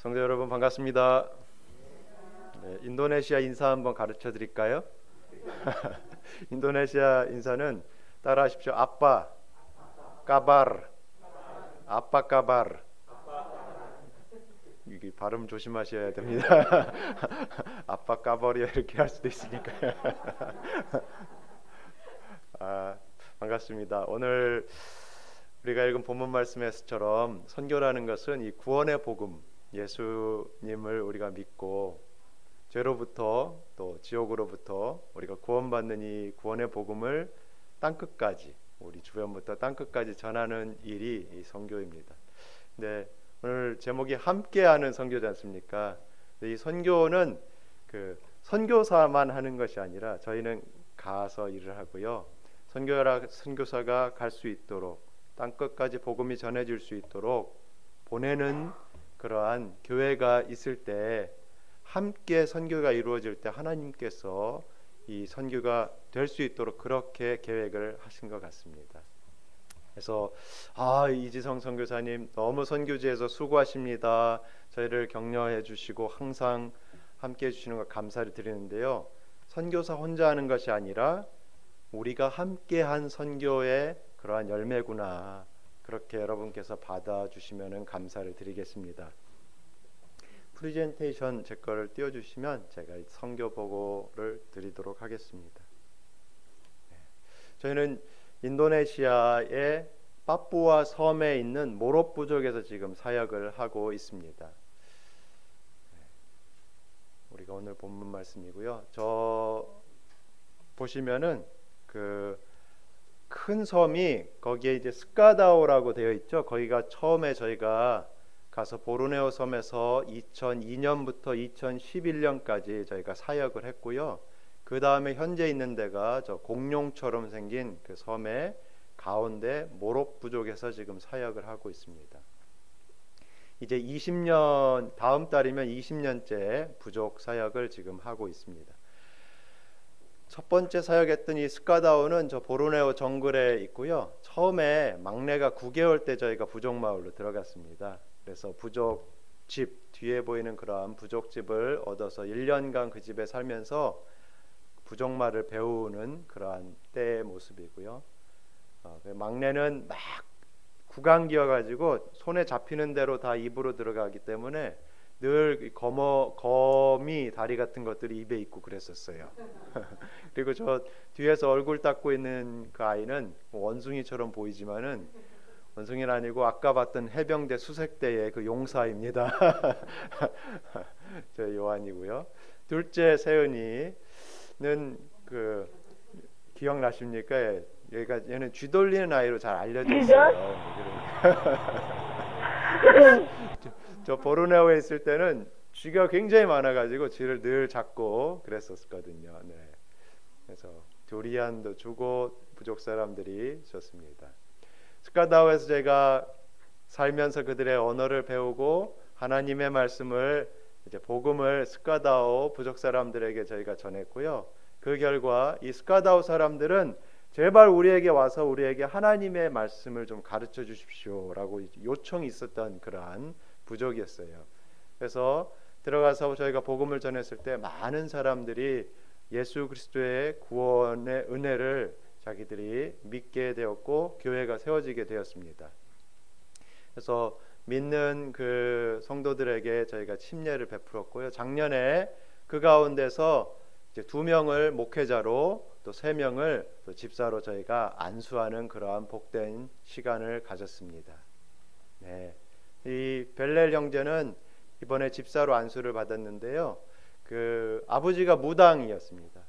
성도 여러분 반갑습니다. 네, 인도네시아 인사 한번 가르쳐 드릴까요? 인도네시아 인사는 따라하십시오. 아빠 까바르, 아빠 까바르. 이게 발음 조심하셔야 됩니다. 아빠 까버리야 이렇게 할 수도 있으니까요. 반갑습니다. 오늘 우리가 읽은 본문 말씀에서처럼 선교라는 것은 이 구원의 복음, 예수님을 우리가 믿고 죄로부터 또 지옥으로부터 우리가 구원받는 이 구원의 복음을 땅끝까지, 우리 주변부터 땅끝까지 전하는 일이 이 선교입니다. 근데 오늘 제목이 함께하는 선교지 않습니까? 이 선교는 그 선교사만 하는 것이 아니라 저희는 가서 일을 하고요. 선교사가 갈 수 있도록 땅끝까지 복음이 전해질 수 있도록 보내는 그러한 교회가 있을 때, 함께 선교가 이루어질 때 하나님께서 이 선교가 될 수 있도록 그렇게 계획을 하신 것 같습니다. 그래서 이지성 선교사님 너무 선교지에서 수고하십니다. 저희를 격려해 주시고 항상 함께 해주시는 것 감사를 드리는데요, 선교사 혼자 하는 것이 아니라 우리가 함께한 선교의 그러한 열매구나, 그렇게 여러분께서 받아주시면 감사를 드리겠습니다. 프레젠테이션 제 거를 띄워주시면 제가 선교 보고를 드리도록 하겠습니다. 저희는 인도네시아의 파푸아 섬에 있는 모롭 부족에서 지금 사역을 하고 있습니다. 우리가 오늘 본문 말씀이고요. 저 보시면은 그 큰 섬이 거기에 이제 스카다오라고 되어 있죠. 거기가 처음에 저희가 가서 보르네오 섬에서 2002년부터 2011년까지 저희가 사역을 했고요. 그 다음에 현재 있는 데가 저 공룡처럼 생긴 그 섬의 가운데 모롭 부족에서 지금 사역을 하고 있습니다. 이제 20년, 다음 달이면 20년째 부족 사역을 지금 하고 있습니다. 첫 번째 사역했던 이 스카다오는 저 보르네오 정글에 있고요. 처음에 막내가 9개월 때 저희가 부족 마을로 들어갔습니다. 그래서 부족 집 뒤에 보이는 그러한 부족 집을 얻어서 1년간 그 집에 살면서 부족말을 배우는 그러한 때의 모습이고요. 막내는 막 구강기여가지고 손에 잡히는 대로 다 입으로 들어가기 때문에 늘 거미 다리 같은 것들이 입에 있고 그랬었어요. 그리고 저 뒤에서 얼굴 닦고 있는 그 아이는 원숭이처럼 보이지만은 원숭이는 아니고 아까 봤던 해병대 수색대의 그 용사입니다. 저 요한이고요. 둘째 세은이는 그 기억나십니까? 얘는 쥐 돌리는 아이로 잘 알려져 있어요. 저 보르네오에 있을 때는 쥐가 굉장히 많아가지고 쥐를 늘 잡고 그랬었거든요. 네. 그래서 두리안도 주고 부족 사람들이 줬습니다. 스카다오에서 제가 살면서 그들의 언어를 배우고 하나님의 말씀을, 이제 복음을 스카다오 부족 사람들에게 저희가 전했고요. 그 결과 이 스카다오 사람들은 제발 우리에게 와서 우리에게 하나님의 말씀을 좀 가르쳐 주십시오라고 요청이 있었던 그러한 부족이었어요. 그래서 들어가서 저희가 복음을 전했을 때 많은 사람들이 예수 그리스도의 구원의 은혜를 자기들이 믿게 되었고 교회가 세워지게 되었습니다. 그래서 믿는 그 성도들에게 저희가 침례를 베풀었고요. 작년에 그 가운데서 이제 2명을 목회자로 또 3명을 또 집사로 저희가 안수하는 그러한 복된 시간을 가졌습니다. 네. 이 벨렐 형제는 이번에 집사로 안수를 받았는데요. 그 아버지가 무당이었습니다.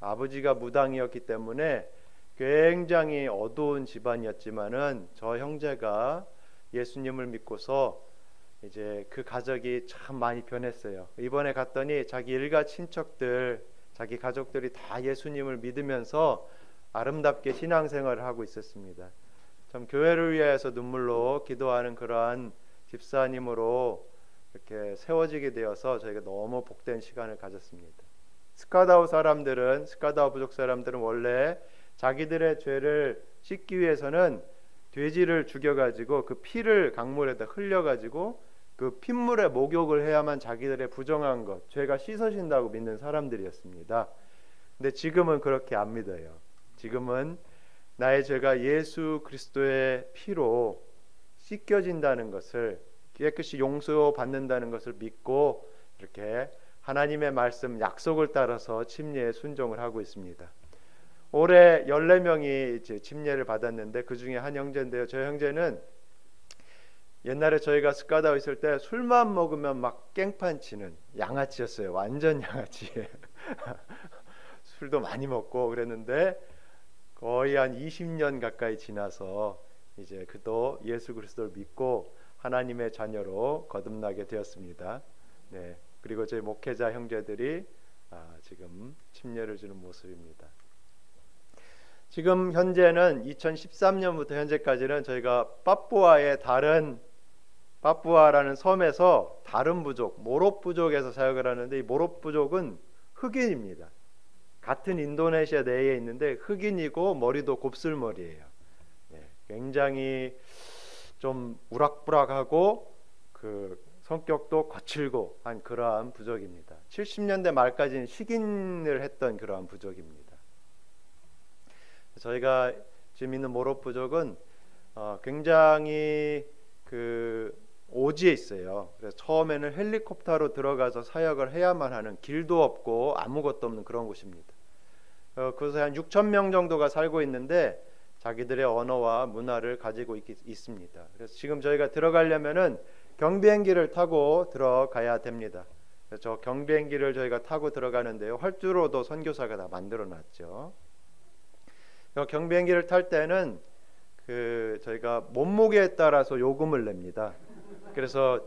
아버지가 무당이었기 때문에 굉장히 어두운 집안이었지만은 저 형제가 예수님을 믿고서 이제 그 가족이 참 많이 변했어요. 이번에 갔더니 자기 일가 친척들, 자기 가족들이 다 예수님을 믿으면서 아름답게 신앙생활을 하고 있었습니다. 참 교회를 위해서 눈물로 기도하는 그러한 집사님으로 이렇게 세워지게 되어서 저희가 너무 복된 시간을 가졌습니다. 스카다오 부족 사람들은 원래 자기들의 죄를 씻기 위해서는 돼지를 죽여가지고 그 피를 강물에다 흘려가지고 그 핏물에 목욕을 해야만 자기들의 부정한 것, 죄가 씻어진다고 믿는 사람들이었습니다. 근데 지금은 그렇게 안 믿어요. 지금은 나의 죄가 예수 그리스도의 피로 씻겨진다는 것을, 깨끗이 용서받는다는 것을 믿고 이렇게 하나님의 말씀, 약속을 따라서 침례에 순종을 하고 있습니다. 올해 14명이 이제 침례를 받았는데 그 중에 한 형제인데요. 저 형제는 옛날에 저희가 스카다오 있을 때 술만 먹으면 막 깽판 치는 양아치였어요. 완전 양아치. 술도 많이 먹고 그랬는데 거의 한 20년 가까이 지나서 이제 그도 예수 그리스도를 믿고 하나님의 자녀로 거듭나게 되었습니다. 네. 그리고 저희 목회자 형제들이 지금 침례를 주는 모습입니다. 지금 현재는 2013년부터 현재까지는 저희가 빠푸아라는 섬에서 다른 부족, 모롭 부족에서 사역을 하는데, 이 모롭 부족은 흑인입니다. 같은 인도네시아 내에 있는데 흑인이고 머리도 곱슬머리예요. 네, 굉장히 좀 우락부락하고 그 성격도 거칠고 한 그러한 부족입니다. 70년대 말까지는 식인을 했던 그러한 부족입니다. 저희가 지금 있는 모롭 부족은 굉장히 그 오지에 있어요. 그래서 처음에는 헬리콥터로 들어가서 사역을 해야만 하는, 길도 없고 아무것도 없는 그런 곳입니다. 그래서 한 6천 명 정도가 살고 있는데 자기들의 언어와 문화를 가지고 있습니다. 그래서 지금 저희가 들어가려면은 경비행기를 타고 들어가야 됩니다. 그래서 저 경비행기를 저희가 타고 들어가는데요, 활주로도 선교사가 다 만들어 놨죠. 경비행기를 탈 때는 저희가 몸무게에 따라서 요금을 냅니다. 그래서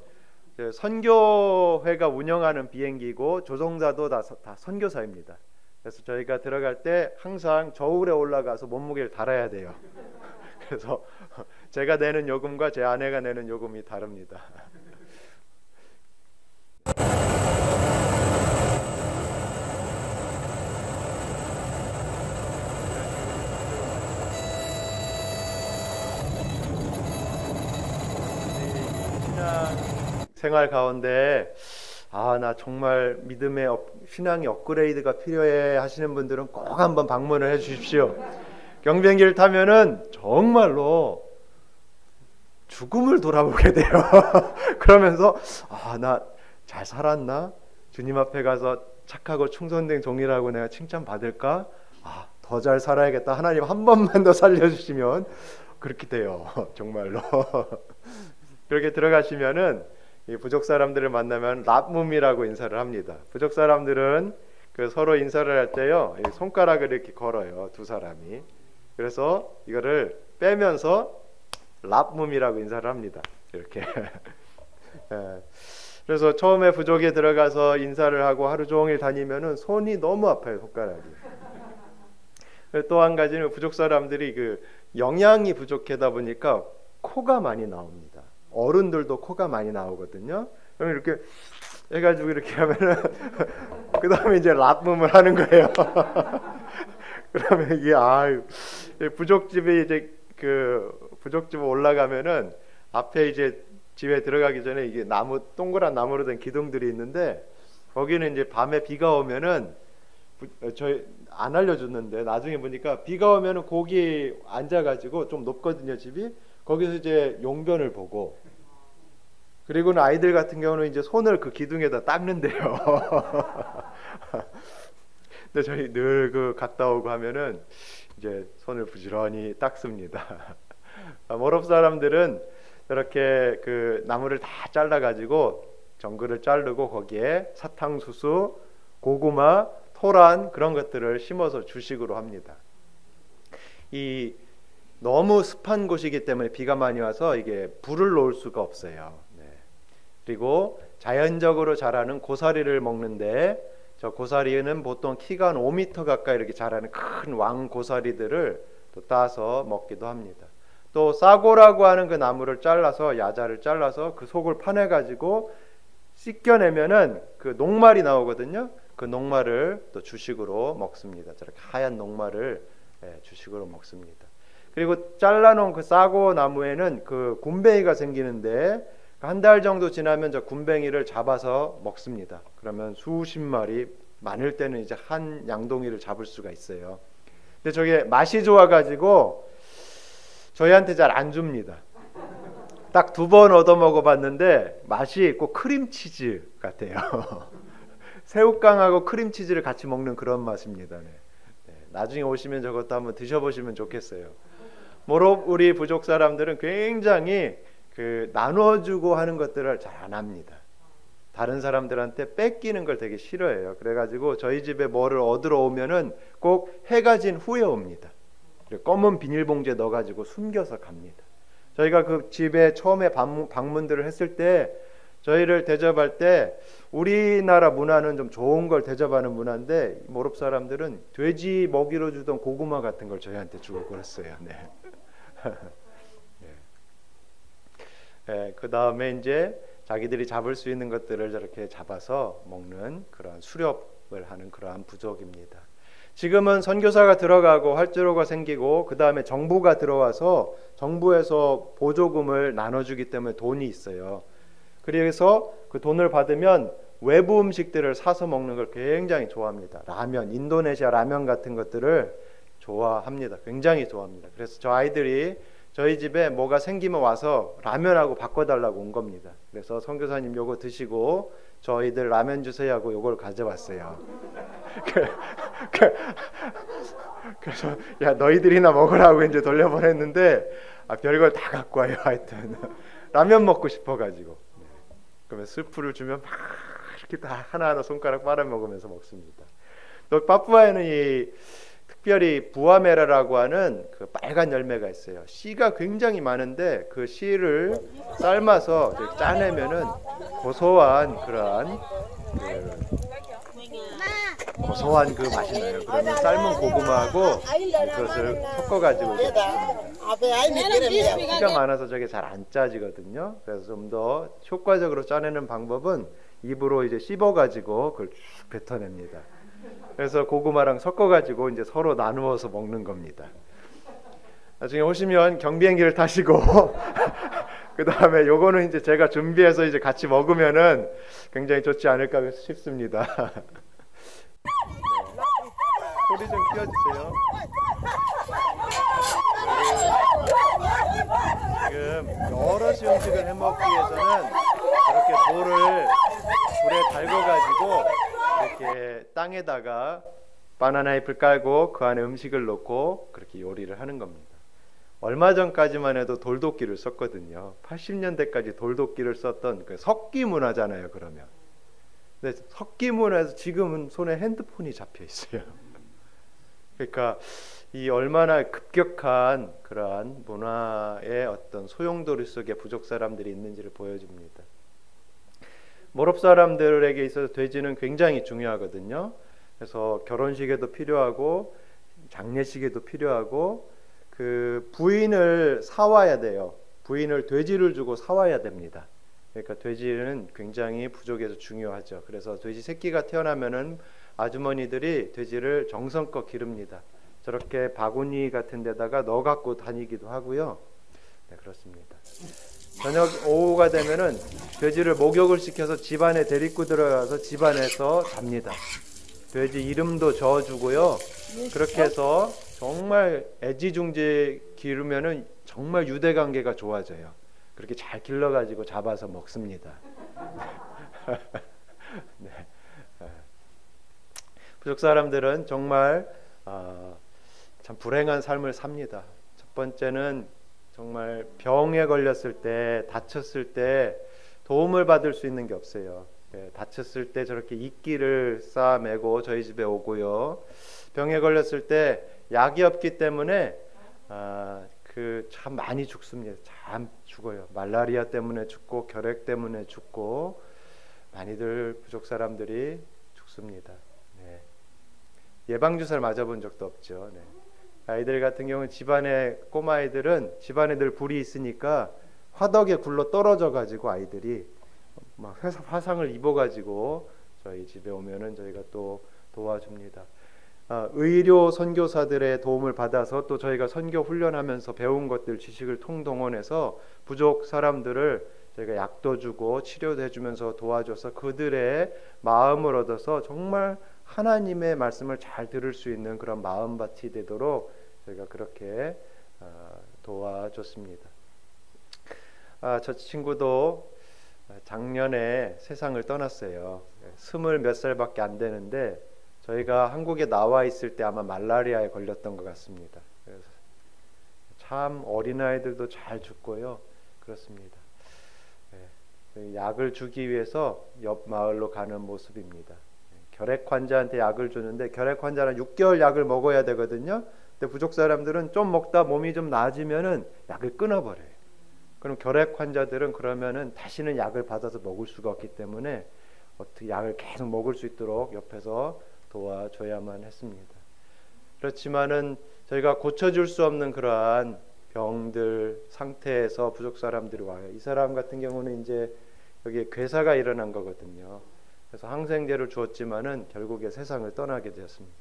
선교회가 운영하는 비행기고 조종사도 다 선교사입니다. 그래서 저희가 들어갈 때 항상 저울에 올라가서 몸무게를 달아야 돼요. 그래서 제가 내는 요금과 제 아내가 내는 요금이 다릅니다. 생활 가운데 나 정말 믿음의 신앙의 업그레이드가 필요해 하시는 분들은 꼭 한번 방문을 해 주십시오. 경비행기를 타면은 정말로 죽음을 돌아보게 돼요. 그러면서 나 잘 살았나? 주님 앞에 가서 착하고 충성된 종이라고 내가 칭찬 받을까? 더 잘 살아야겠다. 하나님 한 번만 더 살려주시면. 그렇게 돼요. 정말로. 그렇게 들어가시면은 이 부족 사람들을 만나면 랍문이라고 인사를 합니다. 부족 사람들은 서로 인사를 할 때요, 손가락을 이렇게 걸어요, 두 사람이. 그래서 이거를 빼면서 랍문이라고 인사를 합니다. 이렇게. 그래서 처음에 부족에 들어가서 인사를 하고 하루 종일 다니면은 손이 너무 아파요, 손가락이. 또 한 가지는 부족 사람들이 영양이 부족하다 보니까 코가 많이 나옵니다. 어른들도 코가 많이 나오거든요. 그럼 이렇게 해가지고 이렇게 하면은 그 다음에 이제 랍문을 하는 거예요. 그러면 이게 부족집에 이제 부족집 올라가면은 앞에 이제 집에 들어가기 전에 이게 동그란 나무로 된 기둥들이 있는데, 거기는 이제 밤에 비가 오면은 저희 안 알려줬는데 나중에 보니까 비가 오면은 거기 앉아가지고, 좀 높거든요 집이, 거기서 이제 용변을 보고, 그리고는 아이들 같은 경우는 이제 손을 그 기둥에다 닦는데요. 근데 저희 늘 갔다 오고 하면은 이제 손을 부지런히 닦습니다. 모롭 사람들은 이렇게 나무를 다 잘라가지고 정글을 자르고 거기에 사탕수수, 고구마, 토란 그런 것들을 심어서 주식으로 합니다. 이 너무 습한 곳이기 때문에 비가 많이 와서 이게 불을 놓을 수가 없어요. 네. 그리고 자연적으로 자라는 고사리를 먹는데, 저 고사리는 보통 키가 한 5m 가까이 이렇게 자라는 큰 왕 고사리들을 또 따서 먹기도 합니다. 또 싸고라고 하는 그 나무를 잘라서, 야자를 잘라서 그 속을 파내 가지고 씻겨내면은 그 녹말이 나오거든요. 그 녹말을 또 주식으로 먹습니다. 저렇게 하얀 녹말을 주식으로 먹습니다. 그리고 잘라놓은 그 싸고 나무에는 그 굼벵이가 생기는데, 한 달 정도 지나면 저 군뱅이를 잡아서 먹습니다. 그러면 수십 마리, 많을 때는 이제 한 양동이를 잡을 수가 있어요. 근데 저게 맛이 좋아가지고 저희한테 잘 안 줍니다. 딱 2번 얻어 먹어봤는데 맛이 꼭 크림치즈 같아요. 새우깡하고 크림치즈를 같이 먹는 그런 맛입니다. 네. 네, 나중에 오시면 저것도 한번 드셔보시면 좋겠어요. 모롭 우리 부족 사람들은 굉장히 나눠주고 하는 것들을 잘 안 합니다. 다른 사람들한테 뺏기는 걸 되게 싫어해요. 그래가지고 저희 집에 뭐를 얻으러 오면은 꼭 해가 진 후에 옵니다. 검은 비닐봉지에 넣어가지고 숨겨서 갑니다. 저희가 그 집에 처음에 방문들을 했을 때 저희를 대접할 때 우리나라 문화는 좀 좋은 걸 대접하는 문화인데 모롭 사람들은 돼지 먹이로 주던 고구마 같은 걸 저희한테 주고 그랬어요. 네. 네, 그 다음에 이제 자기들이 잡을 수 있는 것들을 저렇게 잡아서 먹는 그러한 수렵을 하는 그러한 부족입니다. 지금은 선교사가 들어가고 활주로가 생기고 그 다음에 정부가 들어와서 정부에서 보조금을 나눠주기 때문에 돈이 있어요. 그래서 그 돈을 받으면 외부 음식들을 사서 먹는 걸 굉장히 좋아합니다. 라면, 인도네시아 라면 같은 것들을 좋아합니다. 굉장히 좋아합니다. 그래서 저 아이들이 저희 집에 뭐가 생기면 와서 라면하고 바꿔달라고 온 겁니다. 그래서 선교사님 요거 드시고 저희들 라면 주세요 하고 요걸 가져왔어요. 그래서 야 너희들이나 먹으라고 이제 돌려보냈는데 별걸 다 갖고 와요. 하여튼 라면 먹고 싶어가지고 그러면 스프를 주면 막 이렇게 다 하나하나 손가락 빨아 먹으면서 먹습니다. 또 파푸아에는 이 특별히 부아메라라고 하는 그 빨간 열매가 있어요. 씨가 굉장히 많은데 그 씨를 삶아서 짜내면은 고소한 그러한 고소한 그 맛이 나요. 그러면 삶은 고구마하고 그것을 섞어가지고 씨가 많아서 저게 잘 안 짜지거든요. 그래서 좀 더 효과적으로 짜내는 방법은 입으로 이제 씹어가지고 그걸 쭉 뱉어냅니다. 그래서 고구마랑 섞어가지고 이제 서로 나누어서 먹는 겁니다. 나중에 오시면 경비행기를 타시고 그 다음에 요거는 이제 제가 준비해서 이제 같이 먹으면은 굉장히 좋지 않을까 싶습니다. 네. 소리 좀 키워주세요. 지금 여럿이 음식을 해먹기 위해서는 이렇게 돌을 불에 달궈가지고 이렇게 땅에다가 바나나 잎을 깔고 그 안에 음식을 넣고 그렇게 요리를 하는 겁니다. 얼마 전까지만 해도 돌도끼를 썼거든요. 80년대까지 돌도끼를 썼던 그 석기 문화잖아요. 그러면 근데 석기 문화에서 지금은 손에 핸드폰이 잡혀 있어요. 그러니까 이 얼마나 급격한 그러한 문화의 어떤 소용돌이 속에 부족 사람들이 있는지를 보여줍니다. 모롭 사람들에게 있어서 돼지는 굉장히 중요하거든요. 그래서 결혼식에도 필요하고 장례식에도 필요하고 그 부인을 사와야 돼요. 부인을 돼지를 주고 사와야 됩니다. 그러니까 돼지는 굉장히 부족에서 중요하죠. 그래서 돼지 새끼가 태어나면은 아주머니들이 돼지를 정성껏 기릅니다. 저렇게 바구니 같은 데다가 넣어 갖고 다니기도 하고요. 네, 그렇습니다. 저녁 오후가 되면은 돼지를 목욕을 시켜서 집안에 데리고 들어가서 집안에서 잡니다. 돼지 이름도 저어주고요. 그렇게 해서 정말 애지중지 기르면은 정말 유대관계가 좋아져요. 그렇게 잘 길러가지고 잡아서 먹습니다. 네. 부족 사람들은 정말 참 불행한 삶을 삽니다. 첫 번째는 정말 병에 걸렸을 때, 다쳤을 때 도움을 받을 수 있는 게 없어요. 네, 다쳤을 때 저렇게 이끼를 쌓아매고 저희 집에 오고요. 병에 걸렸을 때 약이 없기 때문에 참 많이 죽습니다. 참 죽어요. 말라리아 때문에 죽고 결핵 때문에 죽고 많이들 부족 사람들이 죽습니다. 네. 예방주사를 맞아본 적도 없죠. 네. 아이들 같은 경우는 집안에 꼬마아이들은 집안에 늘 불이 있으니까 화덕에 굴러 떨어져 가지고 아이들이 막 화상을 입어 가지고 저희 집에 오면은 저희가 또 도와줍니다. 의료 선교사들의 도움을 받아서 또 저희가 선교 훈련하면서 배운 것들 지식을 통동원해서 부족 사람들을 저희가 약도 주고 치료도 해주면서 도와줘서 그들의 마음을 얻어서 정말 하나님의 말씀을 잘 들을 수 있는 그런 마음밭이 되도록 저희가 그렇게 도와줬습니다. 저 친구도 작년에 세상을 떠났어요. 20 몇 살밖에 안 되는데 저희가 한국에 나와 있을 때 아마 말라리아에 걸렸던 것 같습니다. 그래서 참 어린아이들도 잘 죽고요. 그렇습니다. 약을 주기 위해서 옆 마을로 가는 모습입니다. 결핵 환자한테 약을 주는데 결핵 환자는 6개월 약을 먹어야 되거든요. 근데 부족 사람들은 좀 먹다 몸이 좀 나아지면은 약을 끊어버려요. 그럼 결핵 환자들은 그러면은 다시는 약을 받아서 먹을 수가 없기 때문에 어떻게 약을 계속 먹을 수 있도록 옆에서 도와줘야만 했습니다. 그렇지만은 저희가 고쳐줄 수 없는 그러한 병들 상태에서 부족 사람들이 와요. 이 사람 같은 경우는 이제 여기에 괴사가 일어난 거거든요. 그래서 항생제를 주었지만은 결국에 세상을 떠나게 되었습니다.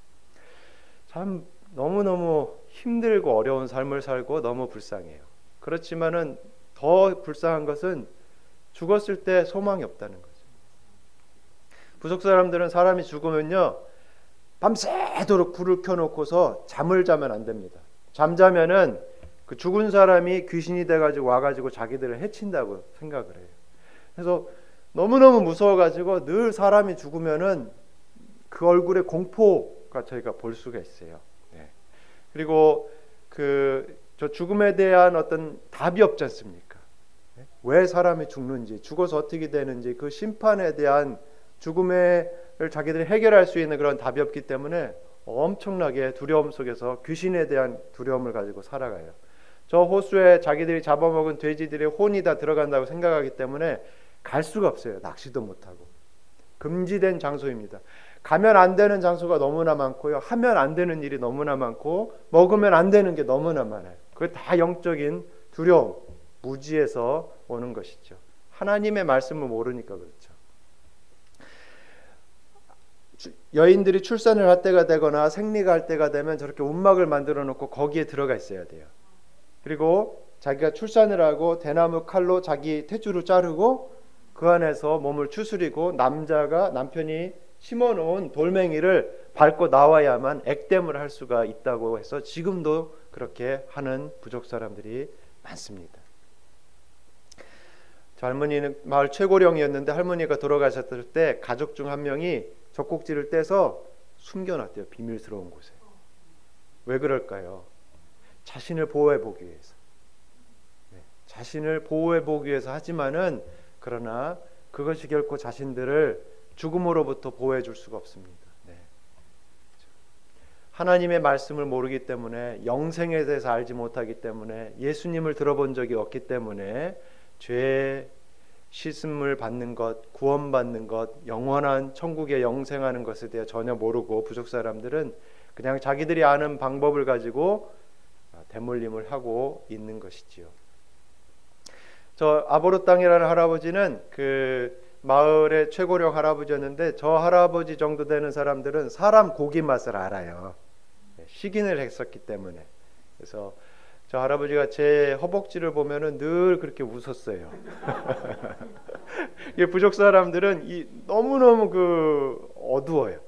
참 너무너무 힘들고 어려운 삶을 살고 너무 불쌍해요. 그렇지만은 더 불쌍한 것은 죽었을 때 소망이 없다는 거죠. 부족 사람들은 사람이 죽으면요 밤새도록 불을 켜놓고서 잠을 자면 안 됩니다. 잠자면은 그 죽은 사람이 귀신이 돼가지고 와가지고 자기들을 해친다고 생각을 해요. 그래서 너무너무 무서워가지고 늘 사람이 죽으면은 그 얼굴에 공포가 저희가 볼 수가 있어요. 네. 그리고 저 죽음에 대한 어떤 답이 없지 않습니까? 네? 왜 사람이 죽는지, 죽어서 어떻게 되는지 그 심판에 대한 죽음을 자기들이 해결할 수 있는 그런 답이 없기 때문에 엄청나게 두려움 속에서 귀신에 대한 두려움을 가지고 살아가요. 저 호수에 자기들이 잡아먹은 돼지들의 혼이 다 들어간다고 생각하기 때문에 갈 수가 없어요. 낚시도 못하고. 금지된 장소입니다. 가면 안 되는 장소가 너무나 많고요. 하면 안 되는 일이 너무나 많고 먹으면 안 되는 게 너무나 많아요. 그게 다 영적인 두려움, 무지에서 오는 것이죠. 하나님의 말씀을 모르니까 그렇죠. 여인들이 출산을 할 때가 되거나 생리가 할 때가 되면 저렇게 움막을 만들어 놓고 거기에 들어가 있어야 돼요. 그리고 자기가 출산을 하고 대나무 칼로 자기 탯줄을 자르고 그 안에서 몸을 추스리고 남편이 심어놓은 돌멩이를 밟고 나와야만 액땜을 할 수가 있다고 해서 지금도 그렇게 하는 부족 사람들이 많습니다. 저 할머니는 마을 최고령이었는데 할머니가 돌아가셨을 때 가족 중 한 명이 젖꼭지를 떼서 숨겨놨대요. 비밀스러운 곳에. 왜 그럴까요? 자신을 보호해보기 위해서. 네, 자신을 보호해보기 위해서 하지만은 그러나 그것이 결코 자신들을 죽음으로부터 보호해줄 수가 없습니다. 네. 하나님의 말씀을 모르기 때문에 영생에 대해서 알지 못하기 때문에 예수님을 들어본 적이 없기 때문에 죄 씻음을 받는 것, 구원받는 것, 영원한 천국에 영생하는 것에 대해 전혀 모르고 부족 사람들은 그냥 자기들이 아는 방법을 가지고 대물림을 하고 있는 것이지요. 저 아보로 땅이라는 할아버지는 그 마을의 최고령 할아버지였는데 저 할아버지 정도 되는 사람들은 사람 고기 맛을 알아요. 식인을 했었기 때문에. 그래서 저 할아버지가 제 허벅지를 보면은 늘 그렇게 웃었어요. 부족 사람들은 너무너무 어두워요.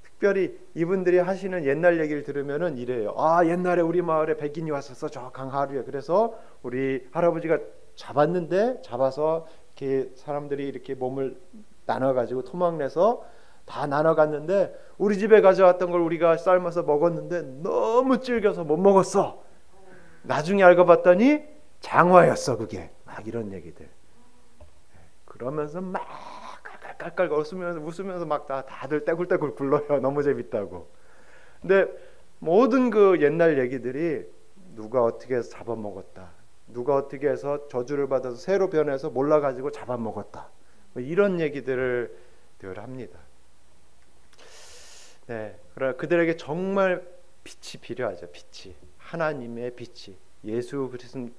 특별히 이분들이 하시는 옛날 얘기를 들으면은 이래요. 옛날에 우리 마을에 백인이 왔었어. 저 강하루에. 그래서 우리 할아버지가 잡아서 이렇게 사람들이 이렇게 몸을 나눠가지고 토막내서 다 나눠갔는데 우리 집에 가져왔던 걸 우리가 삶아서 먹었는데 너무 질겨서 못 먹었어. 나중에 알고 봤더니 장화였어 그게. 막 이런 얘기들. 그러면서 막 깔깔깔 웃으면서 막 다들 떼굴떼굴 굴러요. 너무 재밌다고. 근데 모든 그 옛날 얘기들이 누가 어떻게 해서 잡아먹었다. 누가 어떻게 해서 저주를 받아서 새로 변해서 몰라가지고 잡아먹었다. 이런 얘기들을 늘 합니다. 네, 그러나 그들에게 정말 빛이 필요하죠. 빛이. 하나님의 빛이.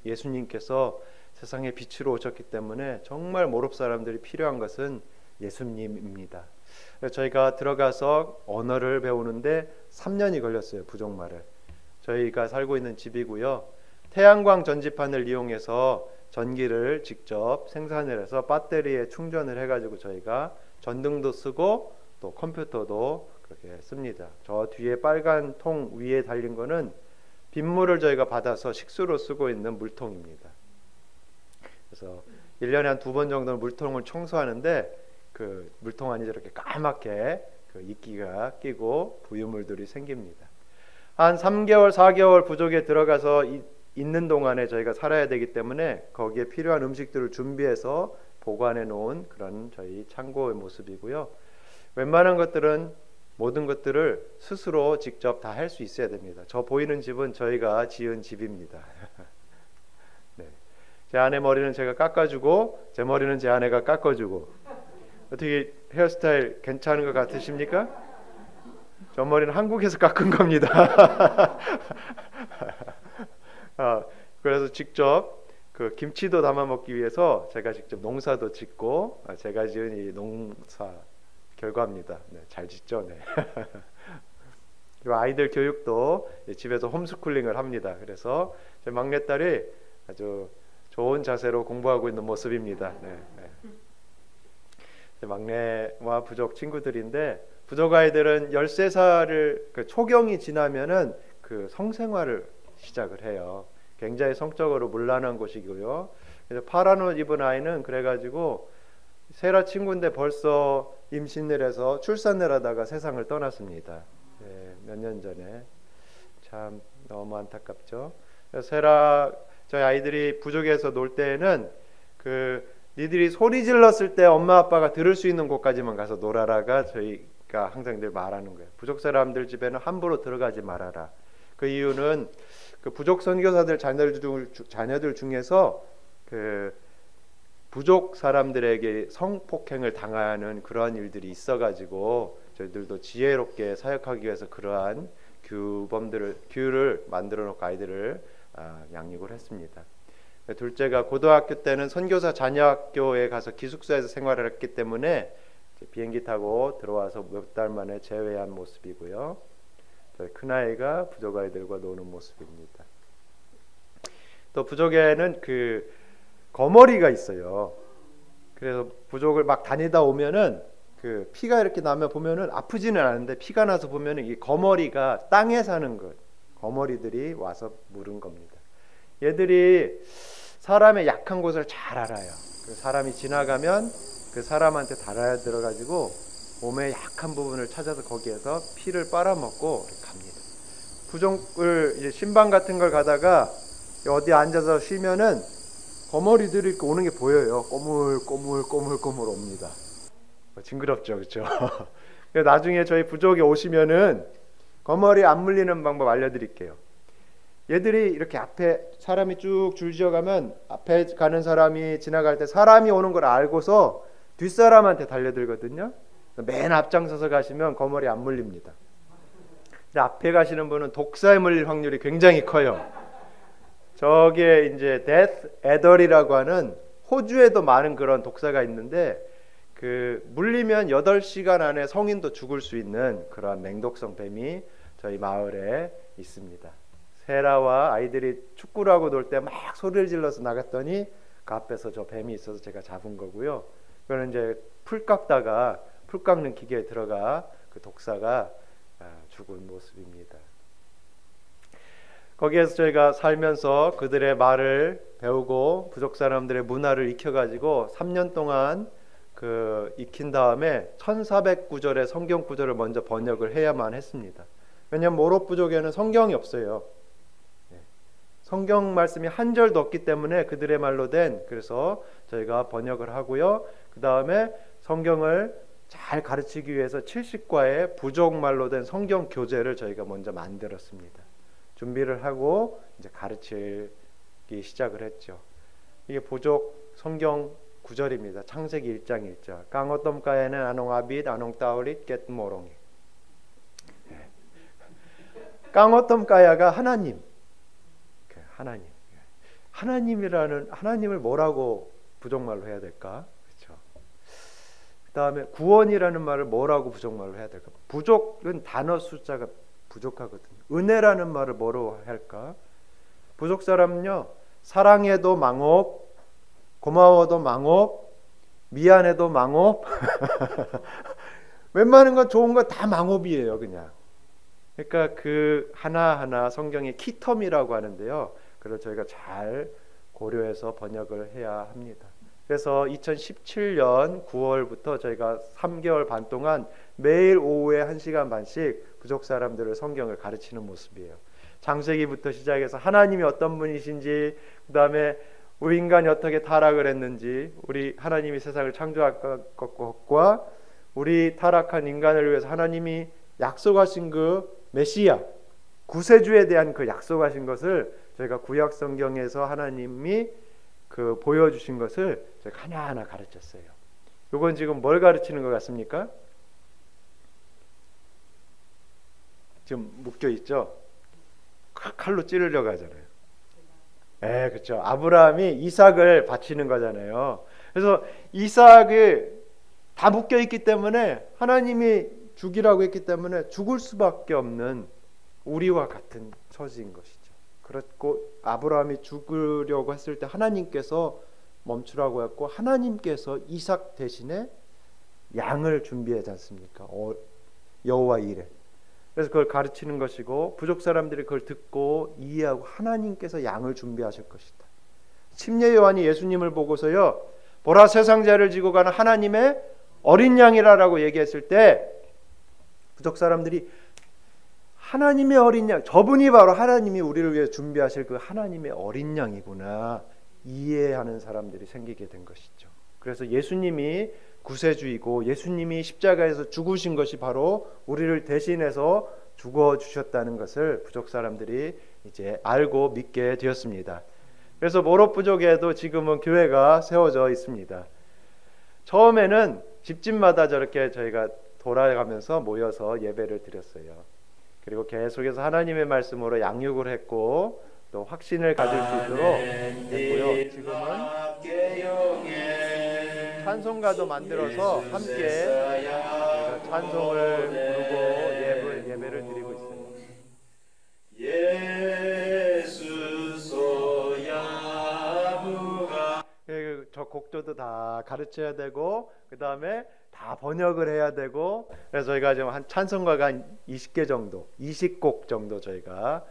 예수님께서 세상의 빛으로 오셨기 때문에 정말 모롭 사람들이 필요한 것은 예수님입니다. 저희가 들어가서 언어를 배우는데 3년이 걸렸어요. 부족말을. 저희가 살고 있는 집이고요. 태양광 전지판을 이용해서 전기를 직접 생산을 해서 배터리에 충전을 해가지고 저희가 전등도 쓰고 또 컴퓨터도 그렇게 씁니다. 저 뒤에 빨간 통 위에 달린 거는 빗물을 저희가 받아서 식수로 쓰고 있는 물통입니다. 그래서 1년에 한 2번 정도는 물통을 청소하는데 그 물통 안이 저렇게 까맣게 그 이끼가 끼고 부유물들이 생깁니다. 한 3개월, 4개월 부족에 들어가서 있는 동안에 저희가 살아야 되기 때문에 거기에 필요한 음식들을 준비해서 보관해 놓은 그런 저희 창고의 모습이고요. 웬만한 것들은 모든 것들을 스스로 직접 다 할 수 있어야 됩니다. 저 보이는 집은 저희가 지은 집입니다. 네. 제 아내 머리는 제가 깎아주고 제 머리는 제 아내가 깎아주고. 어떻게 헤어스타일 괜찮은 것 같으십니까? 저 머리는 한국에서 깎은 겁니다. 그래서 직접 그 김치도 담아 먹기 위해서 제가 직접 농사도 짓고 제가 지은 이 농사 결과입니다. 네, 잘 짓죠. 네. 그리고 아이들 교육도 집에서 홈스쿨링을 합니다. 그래서 제 막내딸이 아주 좋은 자세로 공부하고 있는 모습입니다. 네, 네. 제 막내와 부족 친구들인데 부족 아이들은 13살을 그 초경이 지나면은 그 성생활을 시작을 해요. 굉장히 성적으로 문란한 곳이고요. 그래서 파란 옷 입은 아이는 그래가지고 세라 친구인데 벌써 임신을 해서 출산을 하다가 세상을 떠났습니다. 네, 몇 년 전에. 참 너무 안타깝죠. 세라 저희 아이들이 부족에서 놀 때에는 그 니들이 소리 질렀을 때 엄마 아빠가 들을 수 있는 곳까지만 가서 놀아라가 저희가 항상 늘 말하는 거예요. 부족 사람들 집에는 함부로 들어가지 말아라. 그 이유는 그 부족 선교사들 자녀들 중에서 그 부족 사람들에게 성폭행을 당하는 그러한 일들이 있어가지고 저희들도 지혜롭게 사역하기 위해서 그러한 규율을 만들어 놓고 아이들을 양육을 했습니다. 둘째가 고등학교 때는 선교사 자녀학교에 가서 기숙사에서 생활을 했기 때문에 비행기 타고 들어와서 몇 달 만에 재회한 모습이고요. 큰아이가 부족 아이들과 노는 모습입니다. 또 부족에는 그 거머리가 있어요. 그래서 부족을 막 다니다 오면은 그 피가 이렇게 나면 보면은 아프지는 않은데 피가 나서 보면은 이 거머리가 땅에 사는 것, 거머리들이 와서 물은 겁니다. 얘들이 사람의 약한 곳을 잘 알아요. 그 사람이 지나가면 그 사람한테 달아들어가지고 몸의 약한 부분을 찾아서 거기에서 피를 빨아먹고 갑니다. 부족을 이제 신방 같은 걸 가다가 어디 앉아서 쉬면은 거머리들이 이렇게 오는 게 보여요. 꼬물꼬물 옵니다. 징그럽죠, 그렇죠? 나중에 저희 부족에 오시면은 거머리 안 물리는 방법 알려드릴게요. 얘들이 이렇게 앞에 사람이 쭉 줄지어가면 앞에 가는 사람이 지나갈 때 사람이 오는 걸 알고서 뒷사람한테 달려들거든요. 맨 앞장서서 가시면 거머리 안 물립니다. 근데 앞에 가시는 분은 독사에 물릴 확률이 굉장히 커요. 저게 이제 데스 애덜이라고 하는 호주에도 많은 그런 독사가 있는데 그 물리면 8시간 안에 성인도 죽을 수 있는 그런 맹독성 뱀이 저희 마을에 있습니다. 세라와 아이들이 축구를 하고 놀 때 막 소리를 질러서 나갔더니 그 앞에서 저 뱀이 있어서 제가 잡은 거고요. 그거는 이제 풀 깎는 기계에 들어가 그 독사가 죽은 모습입니다. 거기에서 저희가 살면서 그들의 말을 배우고 부족 사람들의 문화를 익혀가지고 3년 동안 그 익힌 다음에 1400구절의 성경 구절을 먼저 번역을 해야만 했습니다. 왜냐하면 모로 부족에는 성경이 없어요. 성경 말씀이 한 절도 없기 때문에 그들의 말로 된, 그래서 저희가 번역을 하고요. 그 다음에 성경을 잘 가르치기 위해서 70과의 부족말로 된 성경 교재를 저희가 먼저 만들었습니다. 준비를 하고 이제 가르치기 시작을 했죠. 이게 부족 성경 구절입니다. 창세기 1장 1절. 깡어tom까에는 아농아빗 아농따오릿 겟모롱이. 깡어tom까야가 하나님. 하나님이라는 하나님을 뭐라고 부족말로 해야 될까? 그렇죠. 그다음에 구원이라는 말을 뭐라고 부족말로 해야 될까? 부족은 단어 숫자가 부족하거든요. 은혜라는 말을 뭐로 할까? 부족 사람은요, 사랑해도 망업, 고마워도 망업, 미안해도 망업. 웬만한 건 좋은 건 다 망업이에요, 그냥. 그러니까 그 하나하나 성경의 키텀이라고 하는데요, 그걸 저희가 잘 고려해서 번역을 해야 합니다. 그래서 2017년 9월부터 저희가 3개월 반 동안 매일 오후에 1시간 반씩 부족 사람들을 성경을 가르치는 모습이에요. 창세기부터 시작해서 하나님이 어떤 분이신지, 그 다음에 우리 인간이 어떻게 타락을 했는지, 우리 하나님이 세상을 창조할 것과 우리 타락한 인간을 위해서 하나님이 약속하신 그 메시아, 구세주에 대한 그 약속하신 것을 저희가 구약 성경에서 하나님이 그 보여주신 것을 제가 하나하나 가르쳤어요. 이건 지금 뭘 가르치는 것 같습니까? 지금 묶여 있죠? 칼로 찌르려고 하잖아요. 그렇죠. 아브라함이 이삭을 바치는 거잖아요. 그래서 이삭이 다 묶여 있기 때문에 하나님이 죽이라고 했기 때문에 죽을 수밖에 없는 우리와 같은 처지인 것이죠. 그렇고 아브라함이 죽으려고 했을 때 하나님께서 멈추라고 했고, 하나님께서 이삭 대신에 양을 준비하지 않습니까? 여호와 이레. 그래서 그걸 가르치는 것이고, 부족 사람들이 그걸 듣고 이해하고 하나님께서 양을 준비하실 것이다. 침례 요한이 예수님을 보고서요, 보라 세상 죄를 지고 가는 하나님의 어린 양이라고 얘기했을 때 부족 사람들이 하나님의 어린 양, 저분이 바로 하나님이 우리를 위해 준비하실 그 하나님의 어린 양이구나 이해하는 사람들이 생기게 된 것이죠. 그래서 예수님이 구세주이고 예수님이 십자가에서 죽으신 것이 바로 우리를 대신해서 죽어주셨다는 것을 부족 사람들이 이제 알고 믿게 되었습니다. 그래서 모로 부족에도 지금은 교회가 세워져 있습니다. 처음에는 집집마다 저렇게 저희가 돌아가면서 모여서 예배를 드렸어요. 그리고 계속해서 하나님의 말씀으로 양육을 했고 또 확신을 가질 수 있도록 했고요. 지금은 찬송가도 만들어서 함께 저희가 찬송을 부르고 예배를 드리고 있어요. 저 곡조도 다 가르쳐야 되고 그 다음에 다 번역을 해야 되고, 그래서 저희가 지금 한 찬송가가 한 20개 정도, 20곡 정도 저희가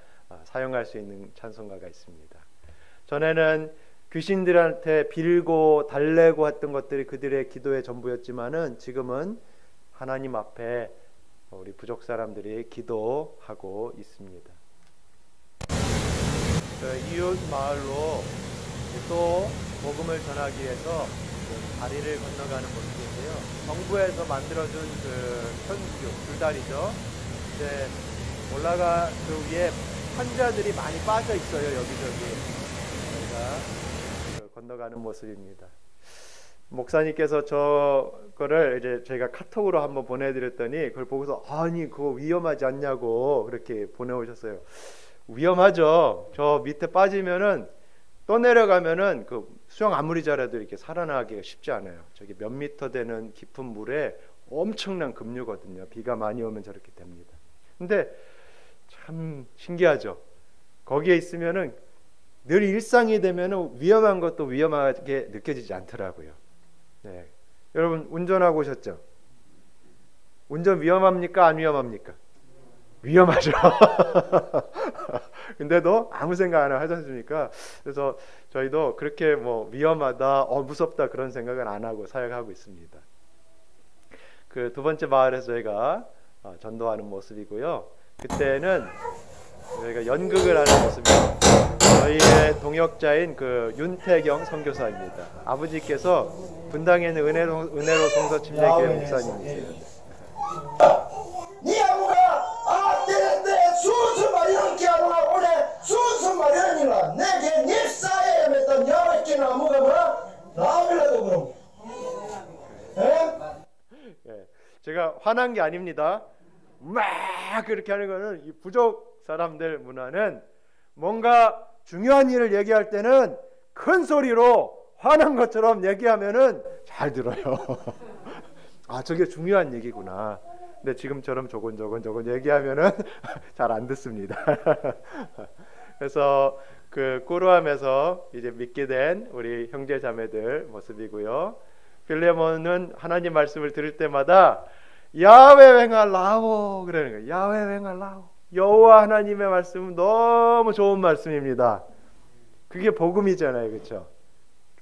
사용할 수 있는 찬송가가 있습니다. 전에는 귀신들한테 빌고 달래고 했던 것들이 그들의 기도의 전부였지만은 지금은 하나님 앞에 우리 부족 사람들이 기도하고 있습니다. 이웃 마을로 또 복음을 전하기 위해서 다리를 건너가는 모습인데요. 정부에서 만들어준 그 현수 줄다리죠. 이제 올라가 그 위에 환자들이 많이 빠져 있어요. 여기저기 저희가 건너가는 모습입니다. 목사님께서 저거를 이제 저희가 카톡으로 한번 보내드렸더니 그걸 보고서 아니 그거 위험하지 않냐고 그렇게 보내오셨어요. 위험하죠. 저 밑에 빠지면은 또 내려가면은 그 수영 아무리 잘해도 이렇게 살아나기가 쉽지 않아요. 저기 몇 미터 되는 깊은 물에 엄청난 급류거든요. 비가 많이 오면 저렇게 됩니다. 근데 참 신기하죠. 거기에 있으면은 늘 일상이 되면은 위험한 것도 위험하게 느껴지지 않더라고요. 네. 여러분 운전하고 오셨죠? 운전 위험합니까? 안 위험합니까? 위험하죠. 근데도 아무 생각 안 하지 않습니까? 그래서 저희도 그렇게 뭐 위험하다, 무섭다 그런 생각은 안 하고 사역하고 있습니다. 그 두 번째 마을에서 저희가 전도하는 모습이고요. 그때는 저희가 연극을 하는 모습이에요. 저희의 동역자인 그 윤태경 선교사입니다. 아버지께서 분당에 있는 은혜로 성서 침례교회 목사님이세요. 순수 마련기 하루가 오래 순수 마련이라 내게 닐사에 맺던 야외끼 나무가 뭐라 나무라도 그럼. 예, 제가 화난 게 아닙니다. 막 그렇게 하는 거는 이 부족 사람들 문화는 뭔가 중요한 일을 얘기할 때는 큰 소리로 화난 것처럼 얘기하면은 잘 들어요. 아, 저게 중요한 얘기구나. 근데 지금처럼 조곤조곤 얘기하면은 잘 안 듣습니다. 그래서 그 꾸루함에서 이제 믿게 된 우리 형제 자매들 모습이고요. 필레몬은 하나님 말씀을 들을 때마다 야훼 횡할라오 그러는 거예요. 야훼 횡할라오. 여호와 하나님의 말씀은 너무 좋은 말씀입니다. 그게 복음이잖아요, 그렇죠?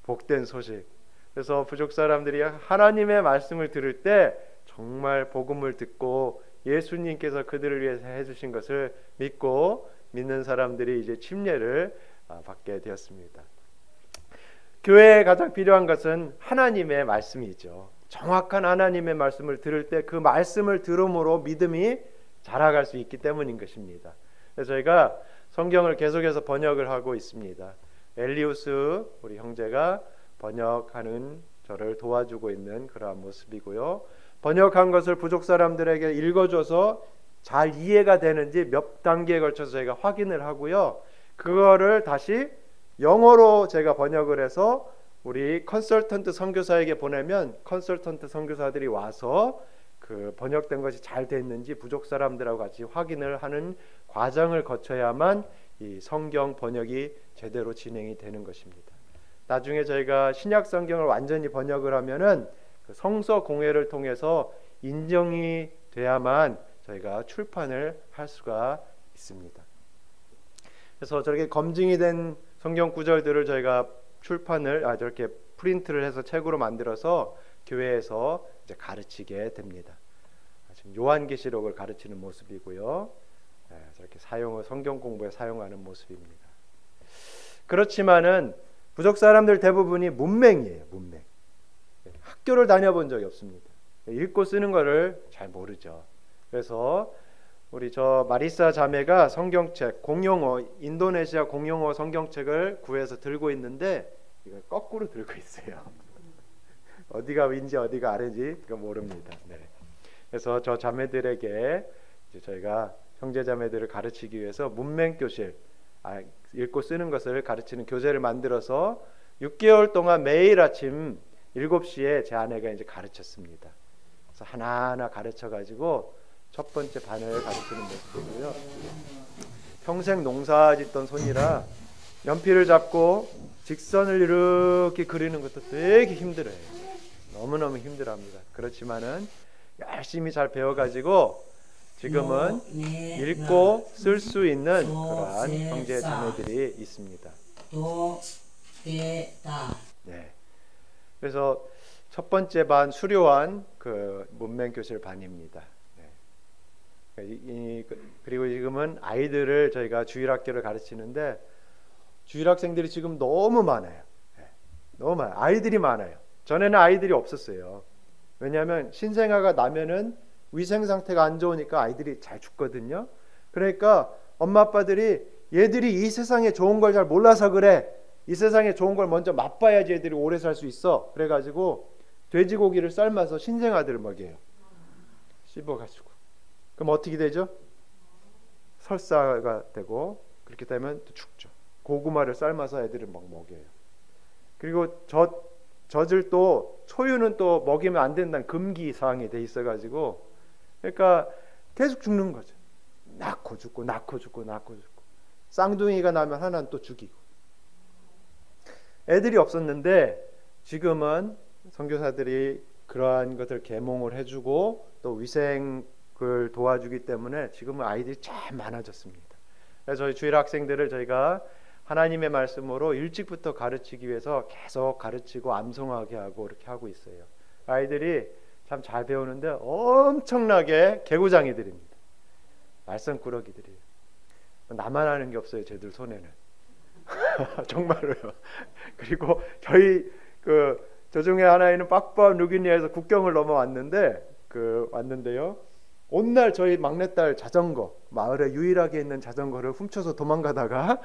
복된 소식. 그래서 부족 사람들이 하나님의 말씀을 들을 때 정말 복음을 듣고 예수님께서 그들을 위해서 해주신 것을 믿고 믿는 사람들이 이제 침례를 받게 되었습니다. 교회에 가장 필요한 것은 하나님의 말씀이죠. 정확한 하나님의 말씀을 들을 때 그 말씀을 들음으로 믿음이 자라갈 수 있기 때문인 것입니다. 그래서 저희가 성경을 계속해서 번역을 하고 있습니다. 엘리우스 우리 형제가 번역하는 저를 도와주고 있는 그러한 모습이고요. 번역한 것을 부족 사람들에게 읽어줘서 잘 이해가 되는지 몇 단계에 걸쳐서 저희가 확인을 하고요. 그거를 다시 영어로 제가 번역을 해서 우리 컨설턴트 선교사에게 보내면 컨설턴트 선교사들이 와서 그 번역된 것이 잘 됐는지 부족 사람들하고 같이 확인을 하는 과정을 거쳐야만 이 성경 번역이 제대로 진행이 되는 것입니다. 나중에 저희가 신약 성경을 완전히 번역을 하면은 그 성서 공회를 통해서 인정이 돼야만 저희가 출판을 할 수가 있습니다. 그래서 저렇게 검증이 된 성경 구절들을 저희가 출판을 저렇게 프린트를 해서 책으로 만들어서 교회에서 이제 가르치게 됩니다. 지금 요한계시록을 가르치는 모습이고요. 저렇게 성경 공부에 사용하는 모습입니다. 그렇지만은 부족 사람들 대부분이 문맹이에요. 문맹. 학교를 다녀본 적이 없습니다. 읽고 쓰는 거를 잘 모르죠. 그래서 우리 저 마리사 자매가 성경책 공용어 인도네시아 공용어 성경책을 구해서 들고 있는데 이걸 거꾸로 들고 있어요. 어디가 위인지 어디가 아래인지 그거 모릅니다. 네. 그래서 저 자매들에게 이제 저희가 형제 자매들을 가르치기 위해서 문맹 교실 읽고 쓰는 것을 가르치는 교재를 만들어서 6개월 동안 매일 아침 7시에 제 아내가 이제 가르쳤습니다. 그래서 하나하나 가르쳐 가지고 첫 번째 반을 가르치는 모습이고요. 평생 농사 짓던 손이라 연필을 잡고 직선을 이렇게 그리는 것도 되게 힘들어요. 너무너무 힘들어합니다. 그렇지만은 열심히 잘 배워가지고 지금은 읽고 쓸 수 있는 그러한 형제 자매들이 있습니다. 네. 그래서 첫 번째 반 수료한 그 문맹교실 반입니다. 그리고 지금은 아이들을 저희가 주일학교를 가르치는데 주일학생들이 지금 너무 많아요. 너무 많아요. 아이들이 많아요. 전에는 아이들이 없었어요. 왜냐하면 신생아가 나면은 위생 상태가 안 좋으니까 아이들이 잘 죽거든요. 그러니까 엄마 아빠들이 얘들이 이 세상에 좋은 걸 잘 몰라서 그래. 이 세상에 좋은 걸 먼저 맛봐야지 애들이 오래 살 수 있어. 그래가지고 돼지고기를 삶아서 신생아들을 먹여요. 씹어가지고. 그럼 어떻게 되죠? 설사가 되고 그렇게 되면 또 죽죠. 고구마를 삶아서 애들을 막 먹여요. 그리고 젖을 또 초유는 또 먹이면 안 된다는 금기 사항이 돼 있어가지고 그러니까 계속 죽는 거죠. 낳고 죽고 쌍둥이가 나면 하나는 또 죽이고. 애들이 없었는데 지금은 선교사들이 그러한 것을 계몽을 해주고 또 위생을 도와주기 때문에 지금은 아이들이 참 많아졌습니다. 그래서 저희 주일 학생들을 저희가 하나님의 말씀으로 일찍부터 가르치기 위해서 계속 가르치고 암송하게 하고 이렇게 하고 있어요. 아이들이 참 잘 배우는데 엄청나게 개구장이들입니다. 말썽꾸러기들이에요. 나만 하는 게 없어요. 쟤들 손에는. 정말로요. 그리고 저희 저 중에 하나는 빠푸아 뉴기니아에서 국경을 넘어왔는데 왔는데요. 온날 저희 막내딸 자전거 마을에 유일하게 있는 자전거를 훔쳐서 도망가다가